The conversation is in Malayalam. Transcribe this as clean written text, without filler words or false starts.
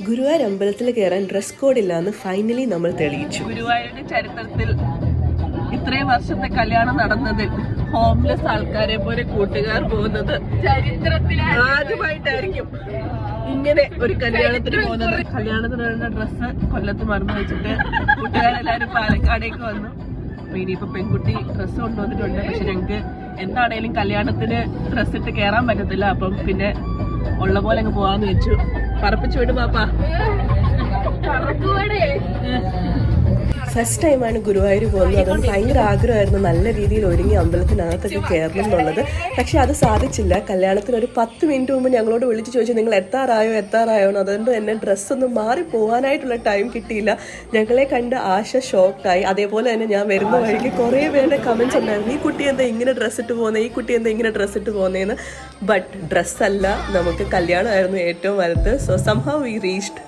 ഗുരുവായൂർ അമ്പലത്തിൽ കയറാൻ ഡ്രസ് കോഡ് ഇല്ലാന്ന് ഫൈനലി നമ്മൾ തെളിയിച്ചു. ഗുരുവായൂരിന്റെ ചരിത്രത്തിൽ ഇത്രയും വർഷത്തെ കല്യാണം നടന്നതിൽ ഹോംലെസ് ആൾക്കാരെ പോലെ കൂട്ടുകാർ പോകുന്നത് ചരിത്രത്തിൽ ആദ്യമായിട്ടായിരിക്കും ഇങ്ങനെ ഒരു കല്യാണത്തിന് പോകുന്നത്. കല്യാണത്തിന് വേണ്ട ഡ്രസ്സ് കൊല്ലത്ത് മറന്നു വെച്ചിട്ട് കൂട്ടുകാരെല്ലാരും പാലക്കാടേക്ക് വന്നു. അപ്പൊ ഇനിയിപ്പോ പെൺകുട്ടി ഡ്രസ്സ് കൊണ്ടുവന്നിട്ടുണ്ട്. പക്ഷെ ഞങ്ങക്ക് എന്താണേലും കല്യാണത്തിന് ഡ്രസ്സ് ഇട്ട് കേറാൻ പറ്റത്തില്ല. അപ്പം പിന്നെ ഉള്ള പോലെ അങ്ങ് പോവാന്ന് വെച്ചു. പറപ്പിച്ചു വിടും പാപ്പാ. ഫസ്റ്റ് ടൈമാണ് ഗുരുവായൂർ പോകുന്നത്. അതുകൊണ്ട് ഭയങ്കര ആഗ്രഹമായിരുന്നു നല്ല രീതിയിൽ ഒരുങ്ങി അമ്പലത്തിനകത്തൊക്കെ കയറണം എന്നുള്ളത്. പക്ഷെ അത് സാധിച്ചില്ല. കല്യാണത്തിന് ഒരു 10 മിനിറ്റ് മുമ്പ് ഞങ്ങളോട് വിളിച്ച് ചോദിച്ചു നിങ്ങൾ എത്താറായോ എന്ന്. അതുകൊണ്ട് തന്നെ ഡ്രസ്സൊന്നും മാറി പോകാനായിട്ടുള്ള ടൈം കിട്ടിയില്ല. ഞങ്ങളെ കണ്ട് ആശ ഷോക്കായി. അതേപോലെ തന്നെ ഞാൻ വരുന്ന വഴിക്ക് കുറേ പേരുടെ കമൻസ് ഉണ്ടായിരുന്നു, ഈ കുട്ടി എന്താ ഇങ്ങനെ ഡ്രസ്സ് ഇട്ട് പോകുന്നത്, ഈ കുട്ടി എന്താ ഇങ്ങനെ ഡ്രസ്സ് ഇട്ട് പോകുന്നതെന്ന്. ബട്ട് ഡ്രസ്സല്ല, നമുക്ക് കല്യാണമായിരുന്നു ഏറ്റവും വലുത്. So somehow we reached